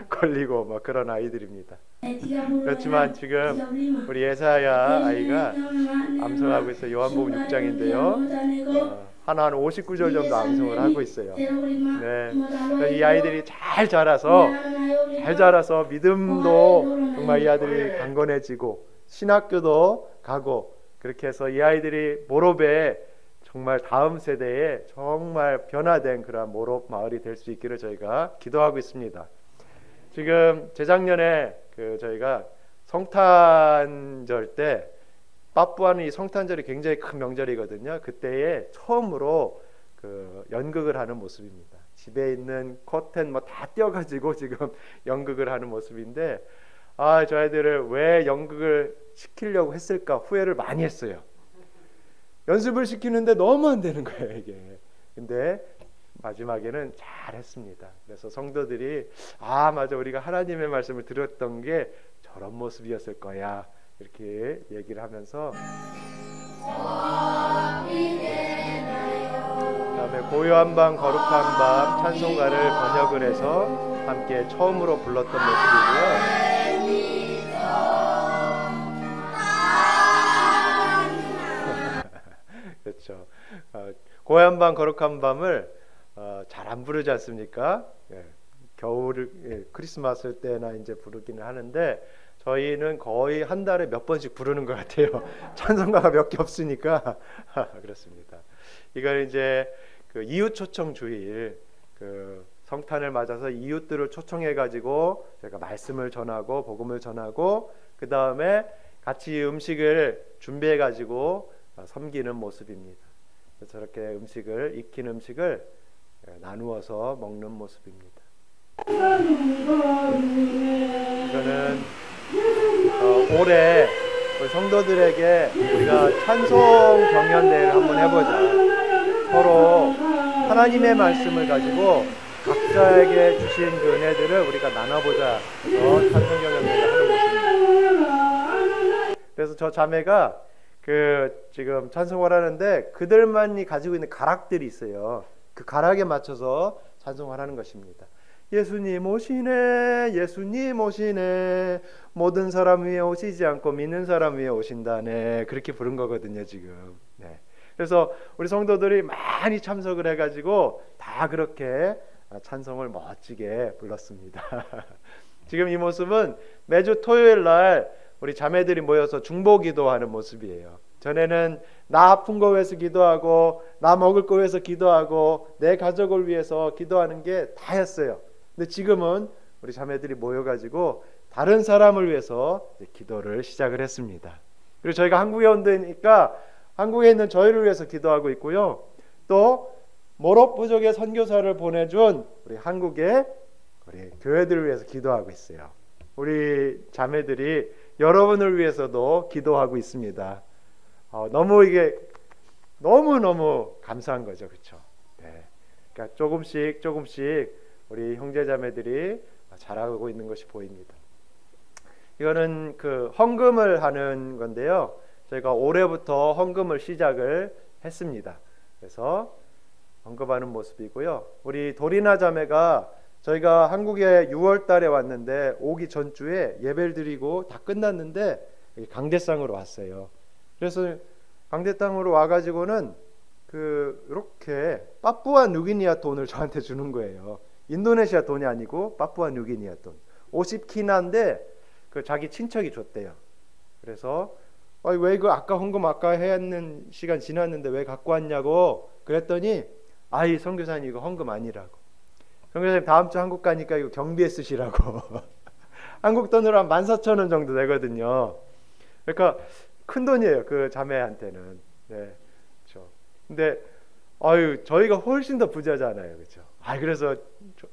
걸리고 막 그런 아이들입니다. 그렇지만 지금 우리 예사야 아이가 암송하고 있어요. 요한복음 6장인데요. 한 59절 정도 암송을 하고 있어요. 네, 이 아이들이 잘 자라서 믿음도 정말 이 아들이 강건해지고 신학교도 가고 그렇게 해서 이 아이들이 모롭에 정말 다음 세대에 정말 변화된 그런 모롭 마을이 될 수 있기를 저희가 기도하고 있습니다. 지금 재작년에 저희가 성탄절 때, 빠뿌아는 이 성탄절이 굉장히 큰 명절이거든요. 그때에 처음으로 연극을 하는 모습입니다. 집에 있는 커튼 다 떼어가지고 지금 연극을 하는 모습인데, 저 아이들을 왜 연극을 시키려고 했을까 후회를 많이 했어요. 연습을 시키는데 너무 안 되는 거예요, 이게. 근데 마지막에는 잘 했습니다. 그래서 성도들이 맞아, 우리가 하나님의 말씀을 들었던 게 저런 모습이었을 거야, 이렇게 얘기를 하면서, 그다음에 고요한 밤 거룩한 밤 찬송가를 번역을 해서 함께 처음으로 불렀던 모습이고요. 그렇죠. 고요한 밤 거룩한 밤을 잘 안 부르지 않습니까? 겨울 크리스마스 때나 이제 부르기는 하는데, 저희는 거의 한 달에 몇 번씩 부르는 것 같아요. 찬송가가 몇 개 없으니까. 그렇습니다. 이걸 이제 이웃 초청 주일, 성탄을 맞아서 이웃들을 초청해 가지고 제가 말씀을 전하고 복음을 전하고, 그 다음에 같이 음식을 준비해 가지고 섬기는 모습입니다. 저렇게 익힌 음식을 나누어서 먹는 모습입니다. 이거는 올해 우리 성도들에게 우리가 찬송 경연대회를 한번 해보자. 서로 하나님의 말씀을 가지고 각자에게 주신 그 은혜들을 우리가 나눠보자 해서 찬송 경연대회를 하는 모습입니다. 그래서 저 자매가 지금 찬송을 하는데 그들만이 가지고 있는 가락들이 있어요. 그 가락에 맞춰서 찬송을 하는 것입니다. 예수님 오시네, 예수님 오시네, 모든 사람 위에 오시지 않고 믿는 사람 위에 오신다네, 그렇게 부른 거거든요 지금. 네. 그래서 우리 성도들이 많이 참석을 해가지고 다 그렇게 찬송을 멋지게 불렀습니다. 지금 이 모습은 매주 토요일 날 우리 자매들이 모여서 중보기도하는 모습이에요. 전에는 나 아픈 거 위해서 기도하고, 나 먹을 거 위해서 기도하고, 내 가족을 위해서 기도하는 게 다였어요. 근데 지금은 우리 자매들이 모여가지고 다른 사람을 위해서 기도를 시작을 했습니다. 그리고 저희가 한국에 온다니까 한국에 있는 저희를 위해서 기도하고 있고요. 또 모롭 부족의 선교사를 보내준 우리 한국의 우리 교회들을 위해서 기도하고 있어요. 우리 자매들이 여러분을 위해서도 기도하고 있습니다. 이게 너무 감사한 거죠, 그렇죠? 네. 그러니까 조금씩 우리 형제자매들이 잘하고 있는 것이 보입니다. 이거는 헌금을 하는 건데요. 저희가 올해부터 헌금을 시작을 했습니다. 그래서 헌금하는 모습이고요. 우리 도리나 자매가 저희가 한국에 6월 달에 왔는데 오기 전주에 예배를 드리고 다 끝났는데 강대상으로 왔어요. 그래서 강대상으로 와가지고는 이렇게 빠푸아 뉴기니아 돈을 저한테 주는 거예요. 인도네시아 돈이 아니고 빠푸아 뉴기니아 돈 50키나인데 자기 친척이 줬대요. 그래서 왜 이거 아까 헌금 아까 했는 시간 지났는데 왜 갖고 왔냐고 그랬더니 이 선교사님 이거 헌금 아니라고. 선교사님 다음 주 한국 가니까 이거 경비에 쓰시라고. 한국 돈으로 한 14,000원 정도 되거든요. 그러니까 큰 돈이에요, 그 자매한테는. 네, 그렇죠. 근데 저희가 훨씬 더 부자잖아요, 그렇죠. 그래서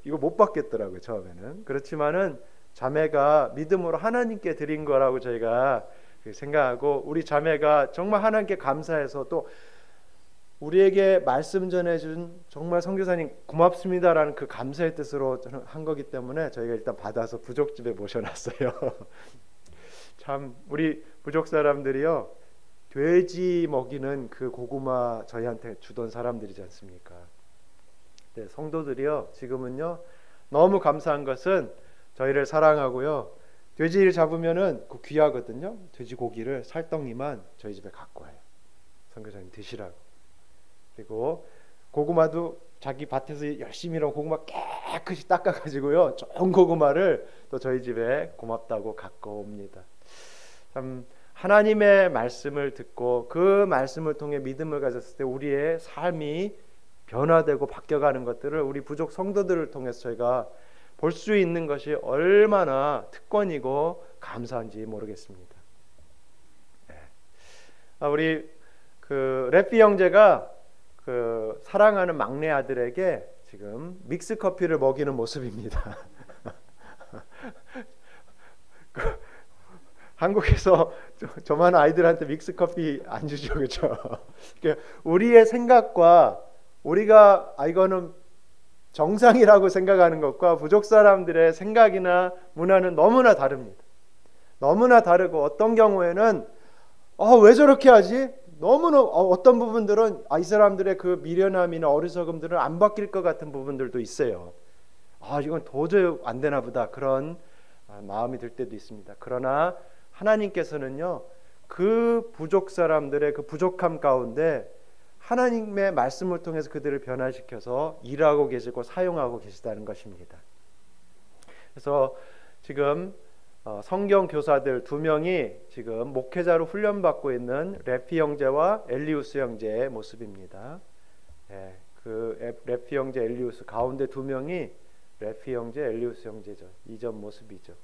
이거 못 받겠더라고요 처음에는. 그렇지만은 자매가 믿음으로 하나님께 드린 거라고 저희가 생각하고, 우리 자매가 정말 하나님께 감사해서 또 우리에게 말씀 전해준 정말 선교사님 고맙습니다라는 그 감사의 뜻으로 한 거기 때문에 저희가 일단 받아서 부족집에 모셔놨어요. 참 우리 부족 사람들이요, 돼지 먹이는 그 고구마 저희한테 주던 사람들이지 않습니까? 네, 성도들이요 지금은요 너무 감사한 것은 저희를 사랑하고요, 돼지를 잡으면은 그 귀하거든요. 돼지고기를 살덩이만 저희 집에 갖고 와요. 선교사님 드시라고. 그리고 고구마도 자기 밭에서 열심히 일한 고구마 깨끗이 닦아가지고요 좋은 고구마를 또 저희 집에 고맙다고 갖고 옵니다. 참 하나님의 말씀을 듣고 그 말씀을 통해 믿음을 가졌을 때 우리의 삶이 변화되고 바뀌어가는 것들을 우리 부족 성도들을 통해서 저희가 볼 수 있는 것이 얼마나 특권이고 감사한지 모르겠습니다. 우리 그 래피 형제가 그 사랑하는 막내 아들에게 지금 믹스 커피를 먹이는 모습입니다. 한국에서 저만 아이들한테 믹스 커피 안 주죠, 그렇죠? 우리의 생각과 우리가 이거는 정상이라고 생각하는 것과 부족 사람들의 생각이나 문화는 너무나 다릅니다. 너무나 다르고 어떤 경우에는 왜 저렇게 하지? 너무나 어떤 부분들은 이 사람들의 그 미련함이나 어리석음들을 안 바뀔 것 같은 부분들도 있어요. 이건 도저히 안 되나 보다 그런 마음이 들 때도 있습니다. 그러나 하나님께서는요, 그 부족 사람들의 그 부족함 가운데 하나님의 말씀을 통해서 그들을 변화시켜서 일하고 계시고 사용하고 계시다는 것입니다. 그래서 지금 성경 교사들 2명이 지금 목회자로 훈련받고 있는 래피 형제와 엘리우스 형제의 모습입니다. 그 래피 형제, 엘리우스 가운데 2명이 래피 형제, 엘리우스 형제죠. 이전 모습이죠.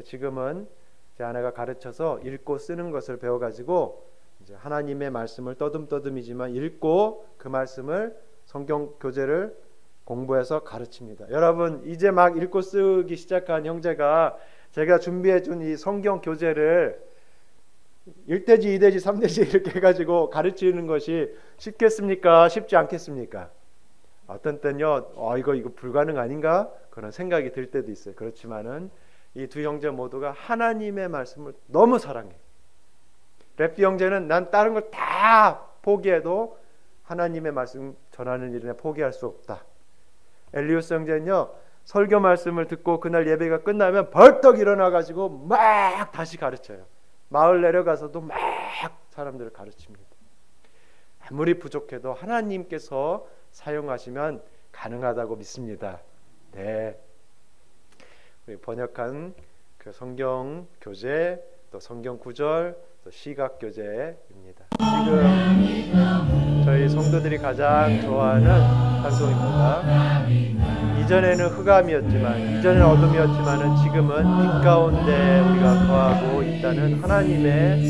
지금은 이제 아내가 가르쳐서 읽고 쓰는 것을 배워가지고 이제 하나님의 말씀을 떠듬떠듬이지만 읽고 그 말씀을 성경 교재를 공부해서 가르칩니다. 여러분, 이제 막 읽고 쓰기 시작한 형제가 제가 준비해준 이 성경 교재를 1대지, 2대지, 3대지 이렇게 해가지고 가르치는 것이 쉽겠습니까? 쉽지 않겠습니까? 어떤 때는요, 이거 불가능 아닌가? 그런 생각이 들 때도 있어요. 그렇지만은 이 2 형제 모두가 하나님의 말씀을 너무 사랑해요. 래피 형제는 난 다른 걸 다 포기해도 하나님의 말씀 전하는 일에 포기할 수 없다. 엘리우스 형제는요, 설교 말씀을 듣고 그날 예배가 끝나면 벌떡 일어나가지고 막 다시 가르쳐요. 마을 내려가서도 막 사람들을 가르칩니다. 아무리 부족해도 하나님께서 사용하시면 가능하다고 믿습니다. 네. 번역한 그 성경 교재, 또 성경 구절, 또 시각 교재입니다. 지금 저희 성도들이 가장 좋아하는 찬송입니다. 이전에는 흑암이었지만, 이전에는 어둠이었지만은 지금은 빛 가운데 우리가 거하고 있다는 하나님의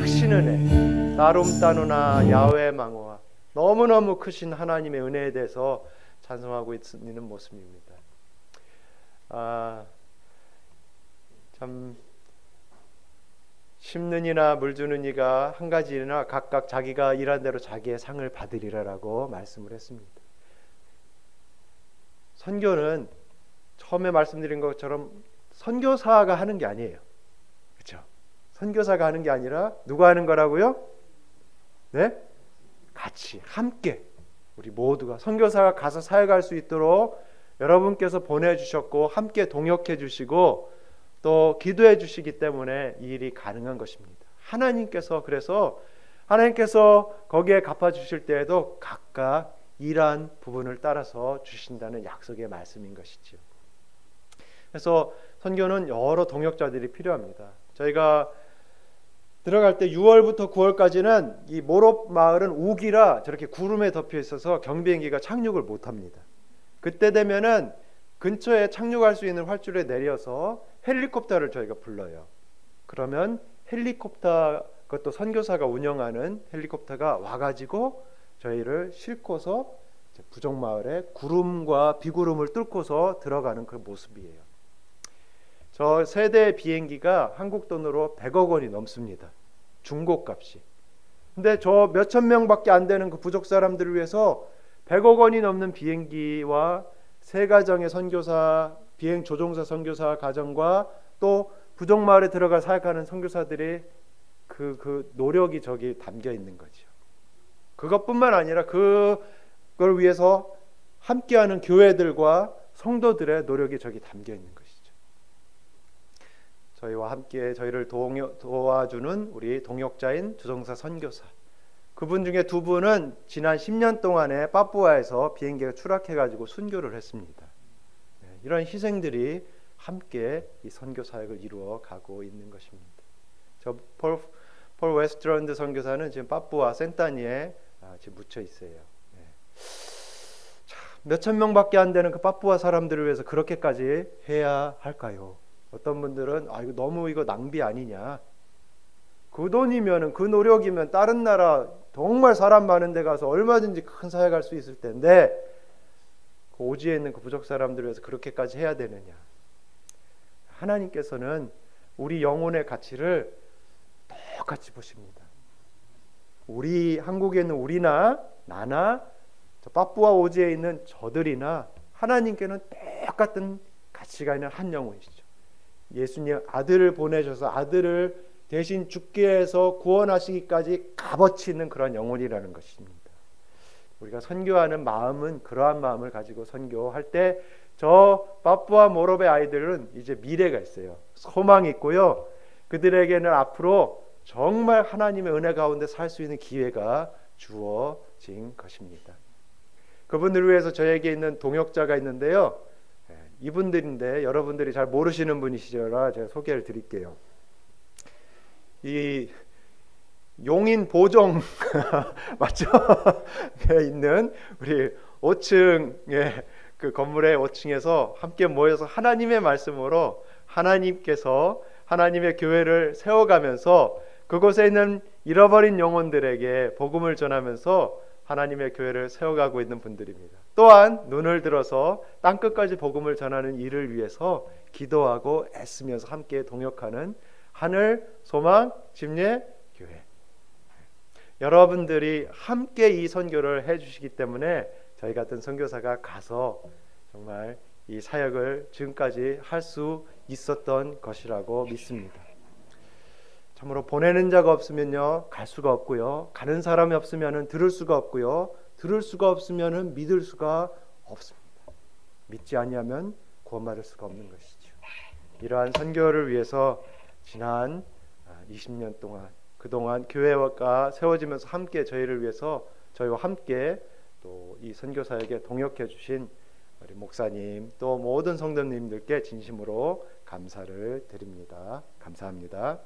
크신 은혜, 나룸따누나 야외 망호와 너무너무 크신 하나님의 은혜에 대해서 찬송하고 있는 모습입니다. 참 심는 이나 물 주는 이가 한 가지 일이나 각각 자기가 일한 대로 자기의 상을 받으리라라고 말씀을 했습니다. 선교는 처음에 말씀드린 것처럼 선교사가 하는 게 아니에요. 그렇죠? 선교사가 하는 게 아니라 누가 하는 거라고요? 네? 같이 함께 우리 모두가 선교사가 가서 사역할 수 있도록 여러분께서 보내주셨고 함께 동역해 주시고 또 기도해 주시기 때문에 이 일이 가능한 것입니다. 그래서 하나님께서 거기에 갚아주실 때에도 각각 일한 부분을 따라서 주신다는 약속의 말씀인 것이죠. 그래서 선교는 여러 동역자들이 필요합니다. 저희가 들어갈 때 6월부터 9월까지는 이 모롭 마을은 우기라 저렇게 구름에 덮여 있어서 경비행기가 착륙을 못합니다. 그때 되면은 근처에 착륙할 수 있는 활주로에 내려서 헬리콥터를 저희가 불러요. 그러면 헬리콥터, 그것도 선교사가 운영하는 헬리콥터가 와가지고 저희를 싣고서 부족마을에 구름과 비구름을 뚫고서 들어가는 그 모습이에요. 저 세대 비행기가 한국 돈으로 100억 원이 넘습니다. 중고값이. 근데 저 몇천 명밖에 안 되는 그 부족 사람들을 위해서 100억 원이 넘는 비행기와 3가정의 선교사, 비행 조종사 선교사 가정과 또 부족마을에 들어가 사역하는 선교사들의 그 노력이 저기 담겨 있는 거죠. 그것뿐만 아니라 그걸 위해서 함께하는 교회들과 성도들의 노력이 저기 담겨 있는 것이죠. 저희와 함께 저희를 도와주는 우리 동역자인 조종사 선교사, 그분 중에 2분은 지난 10년 동안에 파푸아에서 비행기가 추락해가지고 순교를 했습니다. 이런 희생들이 함께 이 선교 사역을 이루어 가고 있는 것입니다. 폴 웨스트런드 선교사는 지금 파푸아 센타니에 지금 묻혀 있어요. 네. 몇천 명밖에 안 되는 그 파푸아 사람들을 위해서 그렇게까지 해야 할까요? 어떤 분들은 이거 너무 이거 낭비 아니냐? 그 돈이면은 그 노력이면 다른 나라 정말 사람 많은 데 가서 얼마든지 큰 사회 갈 수 있을 텐데 그 오지에 있는 그 부족 사람들을 위해서 그렇게까지 해야 되느냐? 하나님께서는 우리 영혼의 가치를 똑같이 보십니다. 우리 한국에 있는 우리나 나나 저 파푸아 오지에 있는 저들이나 하나님께는 똑같은 가치가 있는 한 영혼이시죠. 예수님 아들을 보내셔서 아들을 대신 죽게 해서 구원하시기까지 값어치 있는 그런 영혼이라는 것입니다. 우리가 선교하는 마음은 그러한 마음을 가지고 선교할 때 저 파푸아 모로베 아이들은 이제 미래가 있어요. 소망이 있고요. 그들에게는 앞으로 정말 하나님의 은혜 가운데 살 수 있는 기회가 주어진 것입니다. 그분들을 위해서 저에게 있는 동역자가 있는데요. 이분들인데 여러분들이 잘 모르시는 분이시라 제가 소개를 드릴게요. 이 용인 보정 맞죠? 있는 우리 5층의 그 건물의 5층에서 함께 모여서 하나님의 말씀으로 하나님께서 하나님의 교회를 세워가면서 그곳에 있는 잃어버린 영혼들에게 복음을 전하면서 하나님의 교회를 세워가고 있는 분들입니다. 또한 눈을 들어서 땅끝까지 복음을 전하는 일을 위해서 기도하고 애쓰면서 함께 동역하는 하늘 소망 침례 교회. 여러분들이 함께 이 선교를 해주시기 때문에 저희 같은 선교사가 가서 정말 이 사역을 지금까지 할 수 있었던 것이라고 믿습니다. 참으로 보내는 자가 없으면요 갈 수가 없고요, 가는 사람이 없으면은 들을 수가 없고요, 들을 수가 없으면은 믿을 수가 없습니다. 믿지 아니하면 구원받을 수가 없는 것이죠. 이러한 선교를 위해서 지난 20년 동안 그동안 교회가 세워지면서 함께 저희를 위해서 저희와 함께 또 이 선교 사역에 동역해 주신 우리 목사님 또 모든 성도님들께 진심으로 감사를 드립니다. 감사합니다.